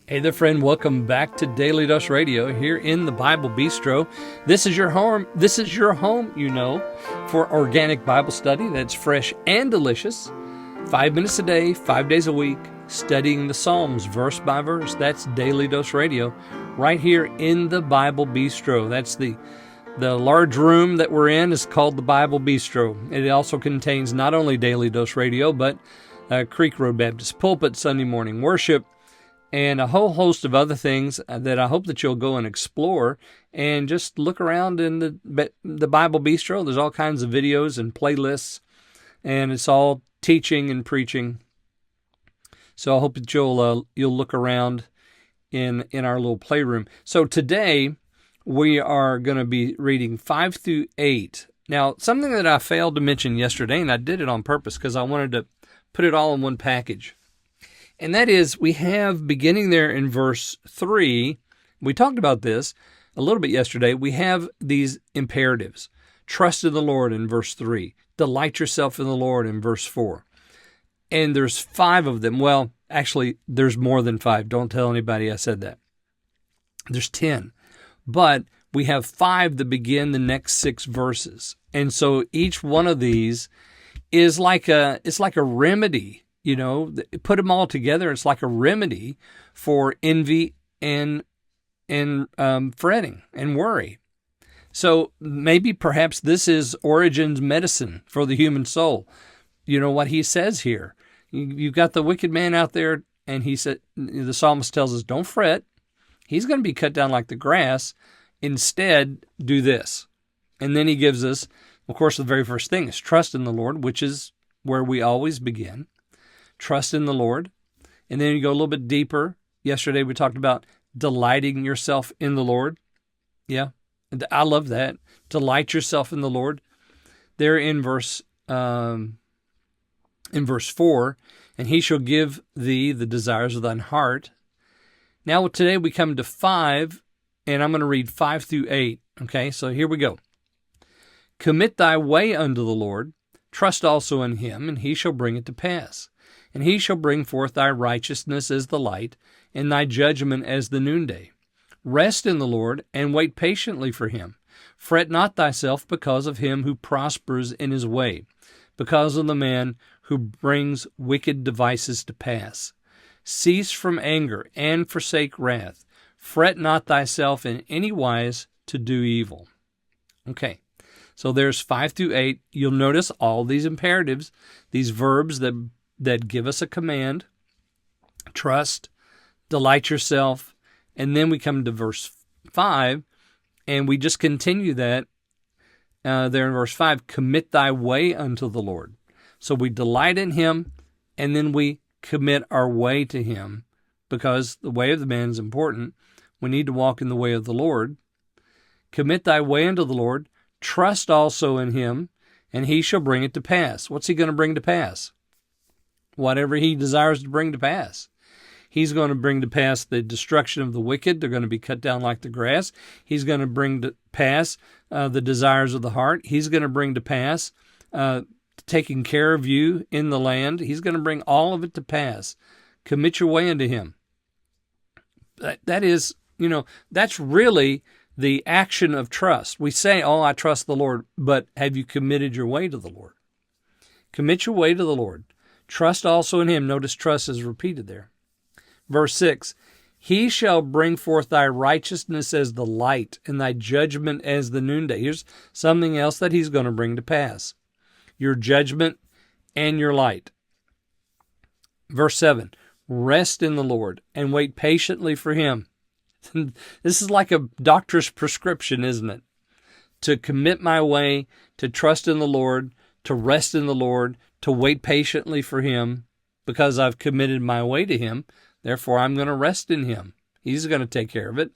Hey there, friend. Welcome back to Daily Dose Radio here in the Bible Bistro. This is your home. For organic Bible study that's fresh and delicious. 5 minutes a day, 5 days a week, studying the Psalms verse by verse. That's Daily Dose Radio right here in the Bible Bistro. That's the large room that we're in is called the Bible Bistro. It also contains not only Daily Dose Radio, but Creek Road Baptist Pulpit, Sunday morning worship, and a whole host of other things that I hope that you'll go and explore and just look around in the Bible Bistro. There's all kinds of videos and playlists, and it's all teaching and preaching. So I hope that you'll look around in our little playroom. So today we are going to be reading 5 through 8. Now, something that I failed to mention yesterday, and I did it on purpose because I wanted to put it all in one package. And that is, we have, beginning there in verse 3, we talked about this a little bit yesterday, we have these imperatives. Trust in the Lord in verse 3. Delight yourself in the Lord in verse 4. And there's 5 of them. Well, actually, there's more than 5. Don't tell anybody I said that. There's 10. But we have 5 that begin the next 6 verses. And so each one of these is like a remedy. You know, put them all together. It's like a remedy for envy and fretting and worry. So maybe perhaps this is Origen's medicine for the human soul. You know what he says here. You've got the wicked man out there, and he said, the psalmist tells us, don't fret. He's going to be cut down like the grass. Instead, do this. And then he gives us, of course, the very first thing is trust in the Lord, which is where we always begin. Trust in the Lord. And then you go a little bit deeper. Yesterday we talked about delighting yourself in the Lord. Yeah, I love that. Delight yourself in the Lord. There in verse 4, and he shall give thee the desires of thine heart. Now today we come to 5, and I'm going to read 5 through 8. Okay, so here we go. Commit thy way unto the Lord. Trust also in him, and he shall bring it to pass. And he shall bring forth thy righteousness as the light, and thy judgment as the noonday. Rest in the Lord, and wait patiently for him. Fret not thyself because of him who prospers in his way, because of the man who brings wicked devices to pass. Cease from anger, and forsake wrath. Fret not thyself in any wise to do evil. Okay, so there's 5 through 8. You'll notice all these imperatives, these verbs that give us a command, trust, delight yourself, and then we come to verse 5, and we just continue that there in verse 5, commit thy way unto the Lord. So we delight in him, and then we commit our way to him, because the way of the man is important. We need to walk in the way of the Lord. Commit thy way unto the Lord, trust also in him, and he shall bring it to pass. What's he going to bring to pass? Whatever he desires to bring to pass. He's going to bring to pass the destruction of the wicked. They're going to be cut down like the grass. He's going to bring to pass the desires of the heart. He's going to bring to pass taking care of you in the land. He's going to bring all of it to pass. Commit your way unto him. That is, that's really the action of trust. We say, oh, I trust the Lord, but have you committed your way to the Lord? Commit your way to the Lord. Trust also in him. Notice trust is repeated there. Verse 6, he shall bring forth thy righteousness as the light, and thy judgment as the noonday. Here's something else that he's going to bring to pass. Your judgment and your light. Verse 7, rest in the Lord, and wait patiently for him. This is like a doctor's prescription, isn't it? To commit my way, to trust in the Lord, to rest in the Lord, to wait patiently for him, because I've committed my way to him. Therefore, I'm going to rest in him. He's going to take care of it,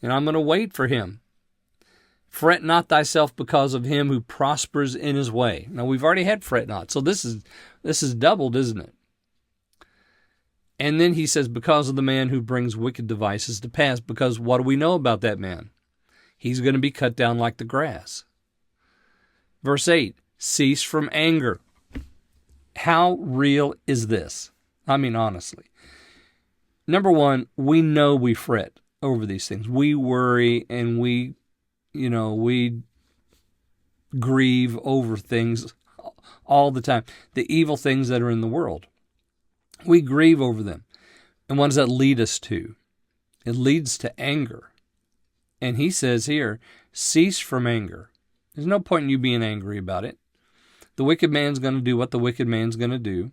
and I'm going to wait for him. Fret not thyself because of him who prospers in his way. Now, we've already had fret not, so this is doubled, isn't it? And then he says, because of the man who brings wicked devices to pass, because what do we know about that man? He's going to be cut down like the grass. Verse 8, cease from anger. How real is this? I mean, honestly. number one, we know we fret over these things. We worry and we grieve over things all the time. The evil things that are in the world. We grieve over them. And what does that lead us to? It leads to anger. And he says here, cease from anger. There's no point in you being angry about it. The wicked man's going to do what the wicked man's going to do.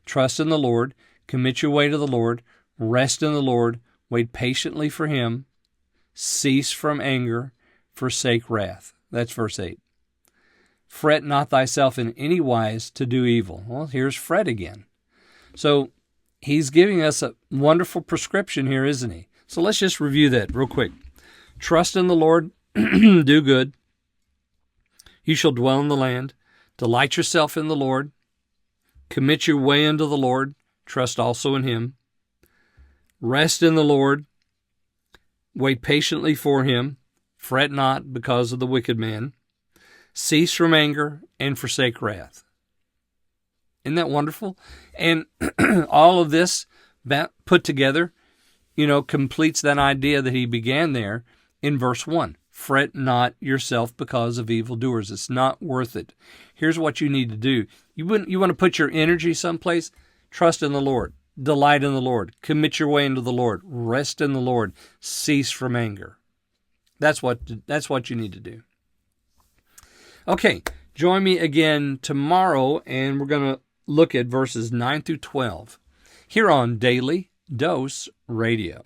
Trust in the Lord. Commit your way to the Lord. Rest in the Lord. Wait patiently for him. Cease from anger. Forsake wrath. That's verse 8. Fret not thyself in any wise to do evil. Well, here's fret again. So he's giving us a wonderful prescription here, isn't he? So let's just review that real quick. Trust in the Lord. Do good. You shall dwell in the land. Delight yourself in the Lord. Commit your way unto the Lord. Trust also in him. Rest in the Lord. Wait patiently for him. Fret not because of the wicked man. Cease from anger and forsake wrath. Isn't that wonderful? And all of this put together, completes that idea that he began there in verse 1. Fret not yourself because of evildoers. It's not worth it. Here's what you need to do. You want to put your energy someplace? Trust in the Lord. Delight in the Lord. Commit your way into the Lord. Rest in the Lord. Cease from anger. That's what you need to do. Okay, join me again tomorrow, and we're going to look at verses 9 through 12 here on Daily Dose Radio.